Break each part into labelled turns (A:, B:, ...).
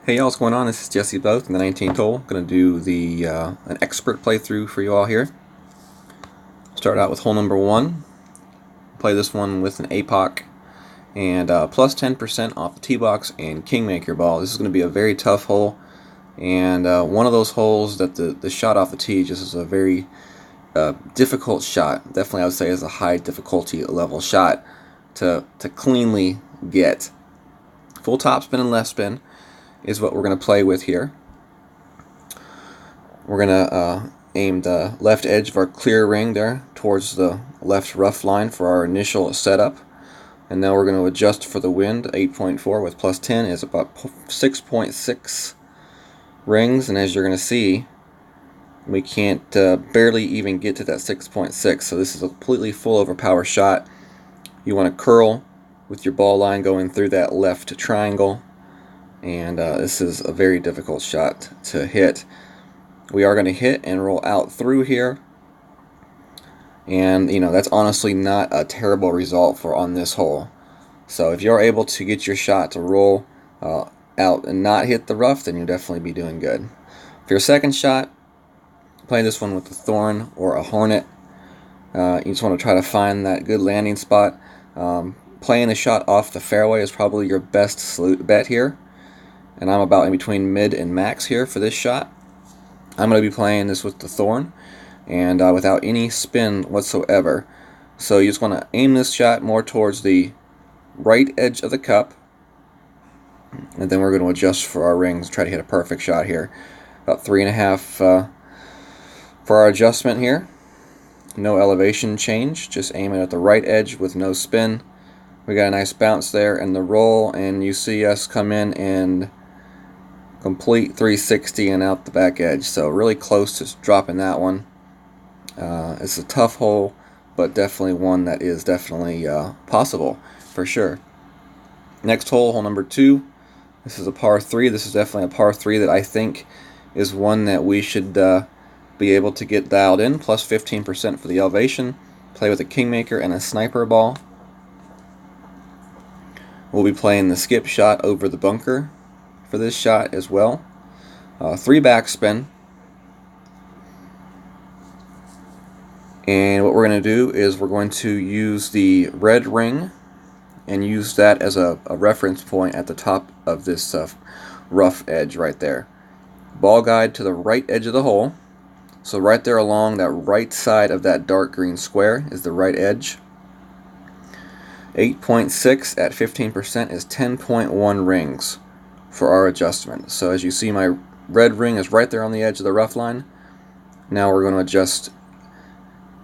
A: Hey y'all, what's going on? This is Jesse Both in the 19th hole. Going to do the an expert playthrough for you all here. Start out with hole number 1. Play this one with an APOC and plus 10% off the tee box and Kingmaker ball. This is going to be a very tough hole, and one of those holes that the shot off the tee just is a very difficult shot. Definitely I would say is a high difficulty level shot to cleanly get. Full top spin and left spin is what we're going to play with here. We're going to aim the left edge of our clear ring there towards the left rough line for our initial setup. And now we're going to adjust for the wind. 8.4 with plus 10 is about 6.6 rings. And as you're going to see, we can't barely even get to that 6.6. So this is a completely full over power shot. You want to curl with your ball line going through that left triangle. And this is a very difficult shot to hit. We are going to hit and roll out through here, and that's honestly not a terrible result for on this hole. So if you're able to get your shot to roll out and not hit the rough, then you'll definitely be doing good. For your second shot, play this one with a thorn or a hornet. You just want to try to find that good landing spot. Playing a shot off the fairway is probably your best bet here. And I'm about in between mid and max here for this shot. I'm going to be playing this with the thorn and without any spin whatsoever. So you just want to aim this shot more towards the right edge of the cup, and then we're going to adjust for our rings, try to hit a perfect shot here. About 3.5 for our adjustment here. No elevation change, just aim it at the right edge with no spin. We got a nice bounce there and the roll, and you see us come in and complete 360 and out the back edge. So really close to dropping that one. It's a tough hole, but definitely one that is definitely possible for sure. Next hole, hole number 2. This is a par 3. This is definitely a par 3 that I think is one that we should be able to get dialed in. Plus 15% for the elevation. Play with a Kingmaker and a sniper ball. We'll be playing the skip shot over the bunker for this shot as well. 3 backspin. And what we're going to do is we're going to use the red ring and use that as a reference point at the top of this rough edge right there. Ball guide to the right edge of the hole. So right there along that right side of that dark green square is the right edge. 8.6 at 15% is 10.1 rings for our adjustment. So as you see, my red ring is right there on the edge of the rough line. Now we're going to adjust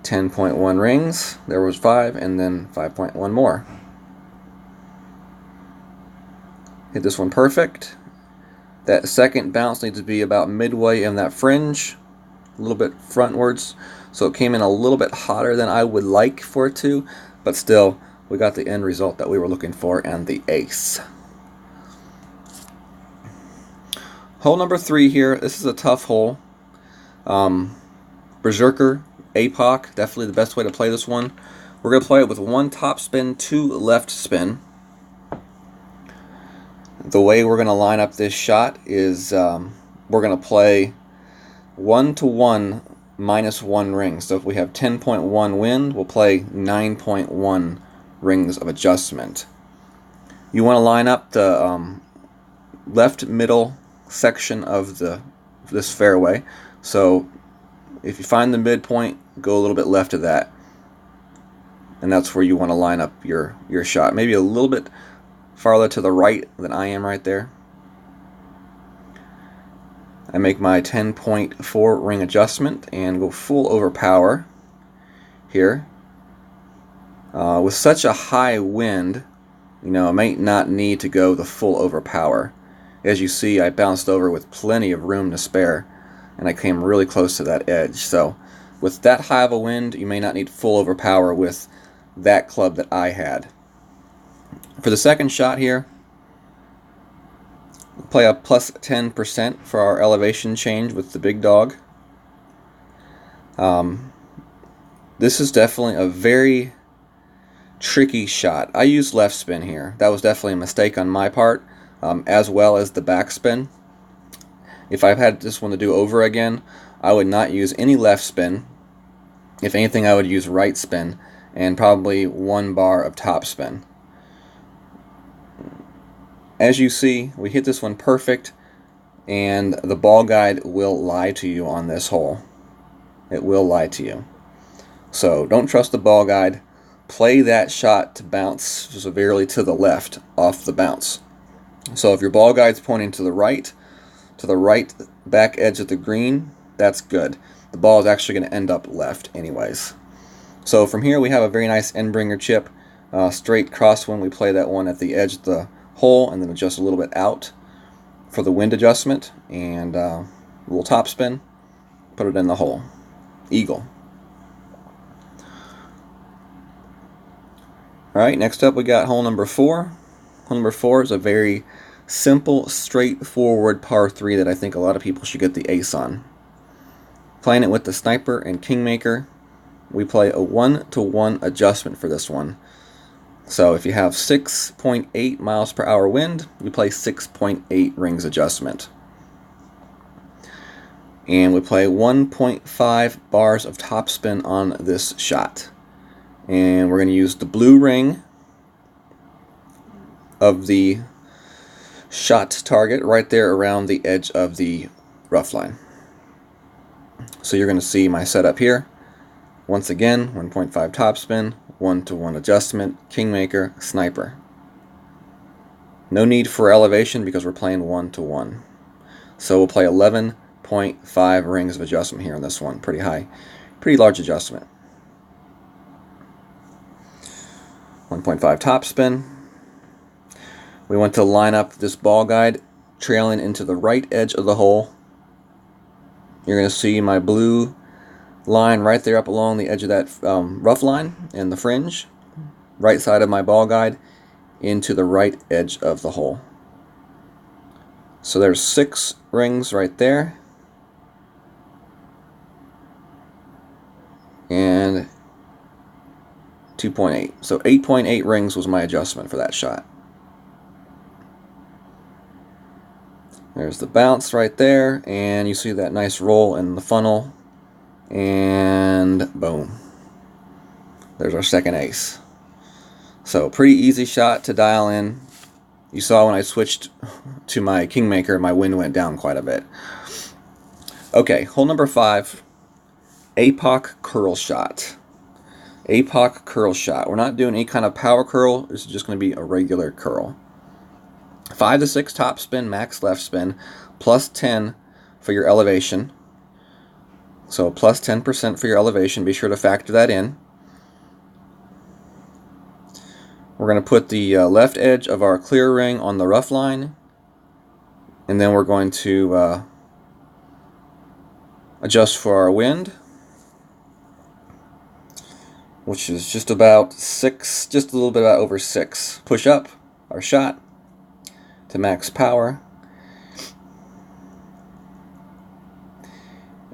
A: 10.1 rings. There was 5, and then 5.1 more. Hit this one perfect. That second bounce needs to be about midway in that fringe, a little bit frontwards. So it came in a little bit hotter than I would like for it to, but still we got the end result that we were looking for and the ace. Hole number 3 here. This is a tough hole. Berserker, APOC, definitely the best way to play this one. We're going to play it with 1 top spin, 2 left spin. The way we're going to line up this shot is we're going to play 1 to 1 minus 1 ring. So if we have 10.1 wind, we'll play 9.1 rings of adjustment. You want to line up the left middle section of this fairway. So if you find the midpoint, go a little bit left of that, and that's where you want to line up your shot. Maybe a little bit farther to the right than I am right there. I make my 10.4 ring adjustment and go full over power here. With such a high wind, I might not need to go the full over power. As you see, I bounced over with plenty of room to spare, and I came really close to that edge. So with that high of a wind, you may not need full over power with that club that I had. For the second shot here, we'll play a plus 10% for our elevation change with the big dog. This is definitely a very tricky shot. I used left spin here. That was definitely a mistake on my part. as well as the backspin. If I've had this one to do over again, I would not use any left spin. If anything, I would use right spin and probably 1 bar of top spin. As you see, we hit this one perfect, and the ball guide will lie to you on this hole. It will lie to you. So don't trust the ball guide. Play that shot to bounce severely to the left off the bounce. So if your ball guide's pointing to the right back edge of the green, that's good. The ball is actually going to end up left anyways. So from here we have a very nice end bringer chip. Straight crosswind, we play that one at the edge of the hole and then adjust a little bit out for the wind adjustment, and a little top spin, put it in the hole. Eagle. Alright, next up we got hole number 4. Hole number 4 is a very simple, straightforward par 3 that I think a lot of people should get the ace on. Playing it with the sniper and kingmaker, we play a 1-to-1 adjustment for this one. So if you have 6.8 miles per hour wind, we play 6.8 rings adjustment. And we play 1.5 bars of topspin on this shot. And we're going to use the blue ring of the shot target right there around the edge of the rough line. So you're going to see my setup here. Once again, 1.5 topspin, 1-to-1 adjustment, kingmaker, sniper. No need for elevation because we're playing 1-to-1. So we'll play 11.5 rings of adjustment here on this one. Pretty high, pretty large adjustment. 1.5 topspin. We want to line up this ball guide trailing into the right edge of the hole. You're going to see my blue line right there up along the edge of that rough line and the fringe, right side of my ball guide into the right edge of the hole. So there's 6 rings right there, and 2.8. So 8.8 rings was my adjustment for that shot. There's the bounce right there, and you see that nice roll in the funnel. And boom, there's our second ace. So pretty easy shot to dial in. You saw when I switched to my kingmaker, my wind went down quite a bit. Okay, hole number 5, APOC curl shot. APOC curl shot. We're not doing any kind of power curl. This is just going to be a regular curl. 5 to 6 top spin, max left spin, plus 10 for your elevation. So plus 10% for your elevation. Be sure to factor that in. We're going to put the left edge of our clear ring on the rough line, and then we're going to adjust for our wind, which is just about 6, just a little bit about over 6. Push up our shot to max power.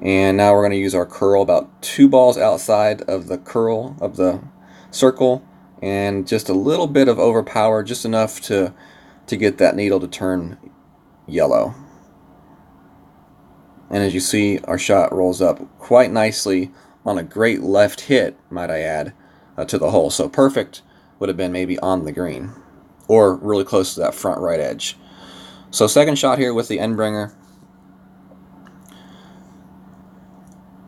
A: And now we're going to use our curl about 2 balls outside of the curl of the circle, and just a little bit of overpower, just enough to get that needle to turn yellow. And as you see, our shot rolls up quite nicely on a great left hit, might I add, to the hole. So perfect would have been maybe on the green, or really close to that front right edge. So second shot here with the Endbringer.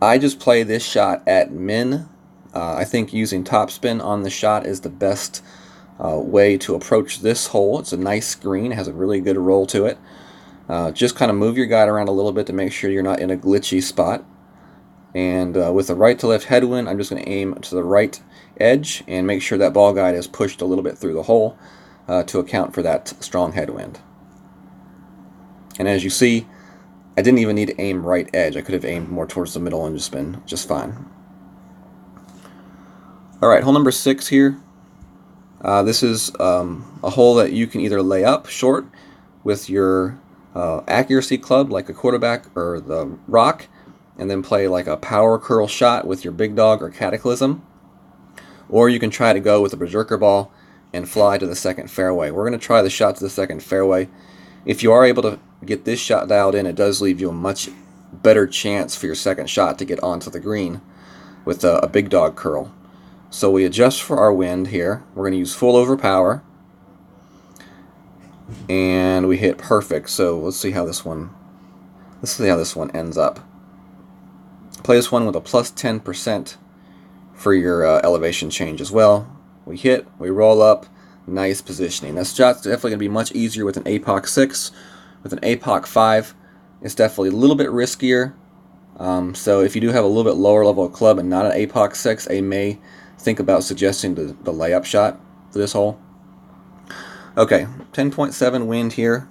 A: I just play this shot at min. I think using topspin on the shot is the best way to approach this hole. It's a nice green, it has a really good roll to it. Just kind of move your guide around a little bit to make sure you're not in a glitchy spot. And with the right to left headwind, I'm just going to aim to the right edge and make sure that ball guide is pushed a little bit through the hole to account for that strong headwind. And as you see, I didn't even need to aim right edge. I could have aimed more towards the middle and just been just fine. Alright, hole number 6 here. This is a hole that you can either lay up short with your accuracy club like a quarterback or the rock, and then play like a power curl shot with your big dog or cataclysm. Or you can try to go with a berserker ball and fly to the second fairway. We're going to try the shot to the second fairway. If you are able to get this shot dialed in, it does leave you a much better chance for your second shot to get onto the green with a big dog curl. So we adjust for our wind here. We're going to use full overpower, and we hit perfect. So let's see how this one ends up. Play this one with a plus 10% for your elevation change as well. We hit, we roll up, nice positioning. This shot's definitely going to be much easier with an APOC 6. With an APOC 5, it's definitely a little bit riskier. So if you do have a little bit lower level of club and not an APOC 6, I may think about suggesting the layup shot for this hole. Okay, 10.7 wind here.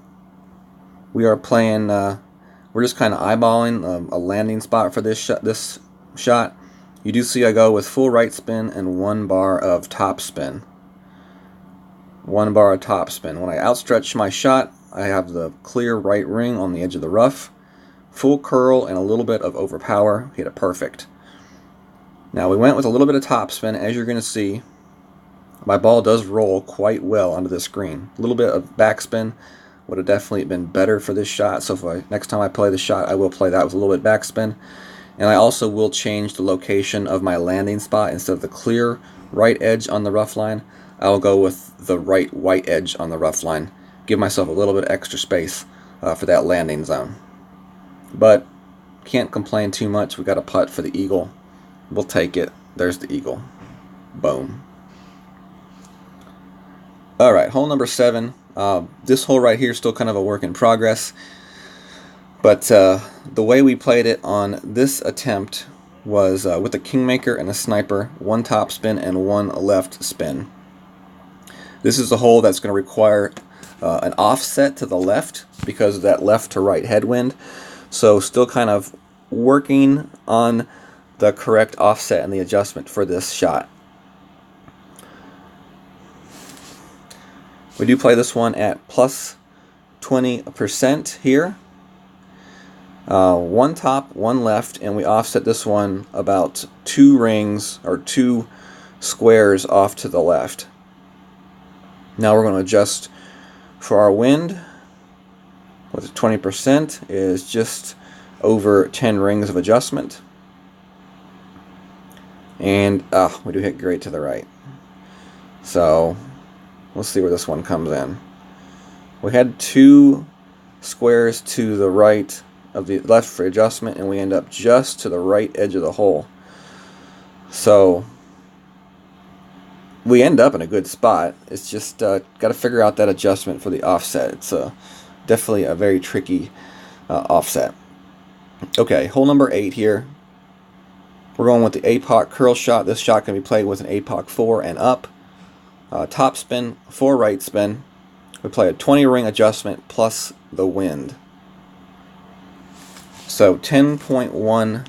A: We are playing, we're just kind of eyeballing a landing spot for this shot. You do see I go with full right spin and 1 bar of top spin. 1 bar of top spin. When I outstretch my shot, I have the clear right ring on the edge of the rough. Full curl and a little bit of overpower. Hit it perfect. Now we went with a little bit of top spin. As you're going to see, my ball does roll quite well onto this green. A little bit of backspin would have definitely been better for this shot. So next time I play the shot, I will play that with a little bit backspin. And I also will change the location of my landing spot. Instead of the clear right edge on the rough line, I will go with the right white edge on the rough line. Give myself a little bit extra space for that landing zone. But can't complain too much. We got a putt for the eagle. We'll take it. There's the eagle. Boom. Alright, hole number 7. This hole right here is still kind of a work in progress. But the way we played it on this attempt was with a kingmaker and a sniper, 1 top spin and 1 left spin. This is a hole that's going to require an offset to the left because of that left to right headwind. So still kind of working on the correct offset and the adjustment for this shot. We do play this one at plus 20% here. 1 top, 1 left, and we offset this one about 2 rings or 2 squares off to the left. Now we're going to adjust for our wind. With 20% is just over 10 rings of adjustment. And we do hit great to the right. So let's see where this one comes in. We had 2 squares to the right of the left for adjustment, and we end up just to the right edge of the hole. So we end up in a good spot. It's just got to figure out that adjustment for the offset. It's definitely a very tricky offset. Okay, hole number 8 here. We're going with the APOC curl shot. This shot can be played with an APOC 4 and up. Top spin, 4 right spin. We play a 20 ring adjustment plus the wind. So 10.1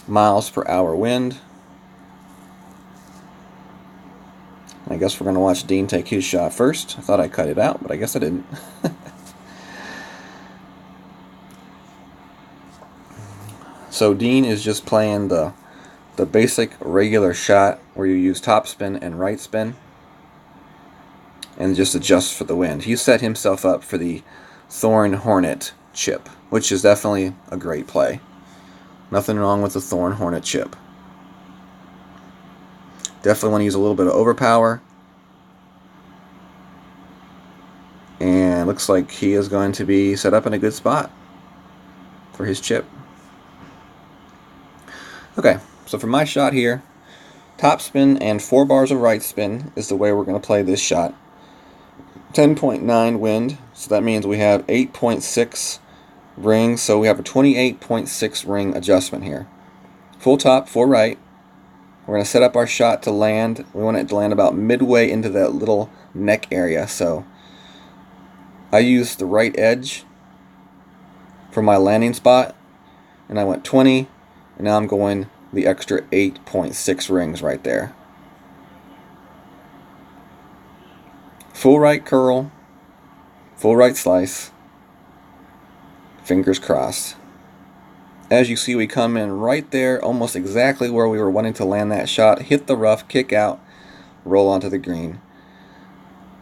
A: miles per hour wind. I guess we're going to watch Dean take his shot first. I thought I cut it out, but I guess I didn't. So Dean is just playing the basic regular shot where you use top spin and right spin and just adjust for the wind. He set himself up for the Thorn Hornet chip, which is definitely a great play. Nothing wrong with the Thorn Hornet chip. Definitely want to use a little bit of overpower. And looks like he is going to be set up in a good spot for his chip. Okay, so for my shot here, top spin and 4 bars of right spin is the way we're going to play this shot. 10.9 wind, so that means we have 8.6 rings, so we have a 28.6 ring adjustment here. Full top, 4 right. We're going to set up our shot to land. We want it to land about midway into that little neck area, so I used the right edge for my landing spot, and I went 20. And now I'm going the extra 8.6 rings right there. Full right curl, full right slice, fingers crossed. As you see, we come in right there, almost exactly where we were wanting to land that shot, hit the rough, kick out, roll onto the green.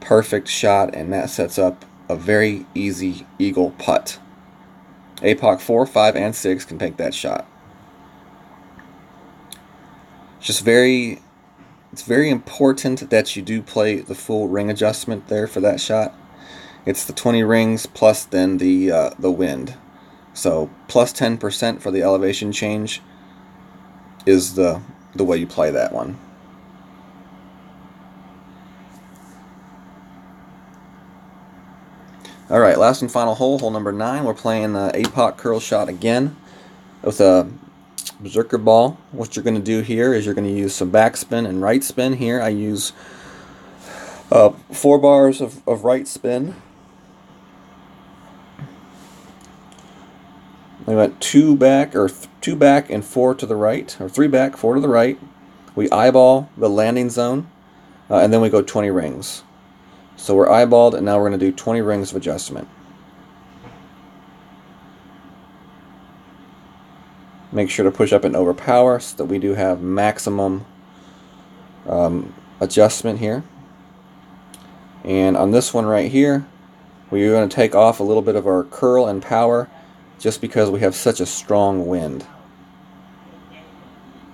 A: Perfect shot, and that sets up a very easy eagle putt. APOC 4, 5, and 6 can take that shot. It's very important that you do play the full ring adjustment there for that shot. It's the 20 rings plus then the wind. So plus 10% for the elevation change is the way you play that one. Alright, last and final hole, hole number 9. We're playing the APOC curl shot again with a berserker ball. What you're going to do here is you're going to use some backspin and right spin here. I use 4 bars of right spin. We went 2 back and 4 to the right, or 3 back, 4 to the right. We eyeball the landing zone, and then we go 20 rings. So we're eyeballed, and now we're going to do 20 rings of adjustment. Make sure to push up and overpower so that we do have maximum adjustment here. And on this one right here, we're going to take off a little bit of our curl and power just because we have such a strong wind.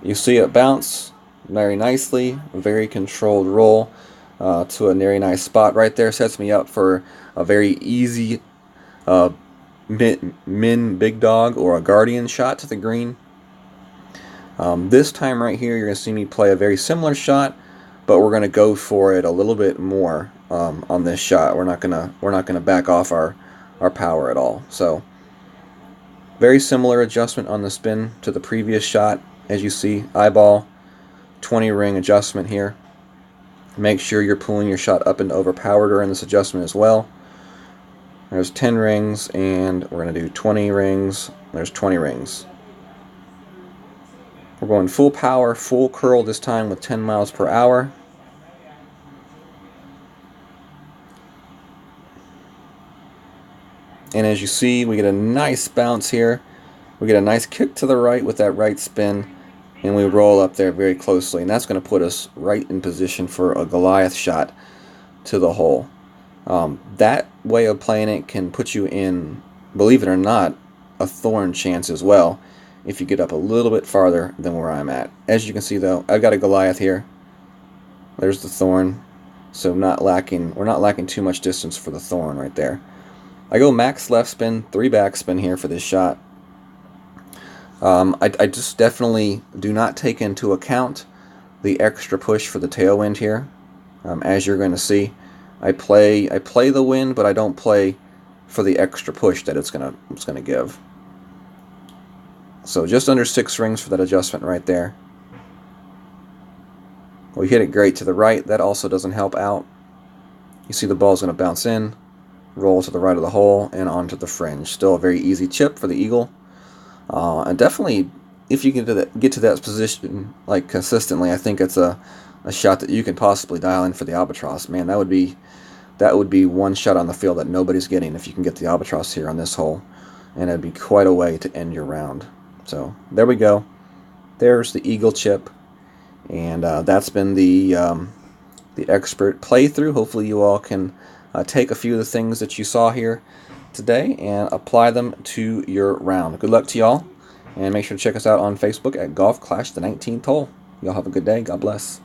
A: You see it bounce very nicely, very controlled roll to a very nice spot right there. Sets me up for a very easy min big dog or a guardian shot to the green. This time right here, you're going to see me play a very similar shot, but we're going to go for it a little bit more on this shot. We're not gonna back off our power at all. So very similar adjustment on the spin to the previous shot. As you see, eyeball, 20 ring adjustment here. Make sure you're pulling your shot up and overpower during this adjustment as well. There's 10 rings, and we're going to do 20 rings. There's 20 rings. We're going full power, full curl this time with 10 miles per hour. And as you see, we get a nice bounce here. We get a nice kick to the right with that right spin, and we roll up there very closely. And that's going to put us right in position for a Goliath shot to the hole. That way of playing it can put you in, believe it or not, a thorn chance as well if you get up a little bit farther than where I'm at. As you can see though, I've got a Goliath here. There's the thorn. So we're not lacking too much distance for the thorn right there. I go max left spin, 3 back spin here for this shot. I just definitely do not take into account the extra push for the tailwind here. As you're going to see, I play the wind, but I don't play for the extra push that it's gonna give. So just under 6 rings for that adjustment right there. We hit it great to the right. That also doesn't help out. You see the ball's going to bounce in, roll to the right of the hole, and onto the fringe. Still a very easy chip for the eagle. And definitely, if you get to that position like consistently, I think it's a shot that you can possibly dial in for the albatross. Man, that would be one shot on the field that nobody's getting if you can get the albatross here on this hole, and it'd be quite a way to end your round. So there we go. There's the eagle chip, and that's been the expert playthrough. Hopefully, you all can take a few of the things that you saw here today and apply them to your round. Good luck to y'all, and make sure to check us out on Facebook at Golf Clash the 19th Hole. Y'all have a good day. God bless.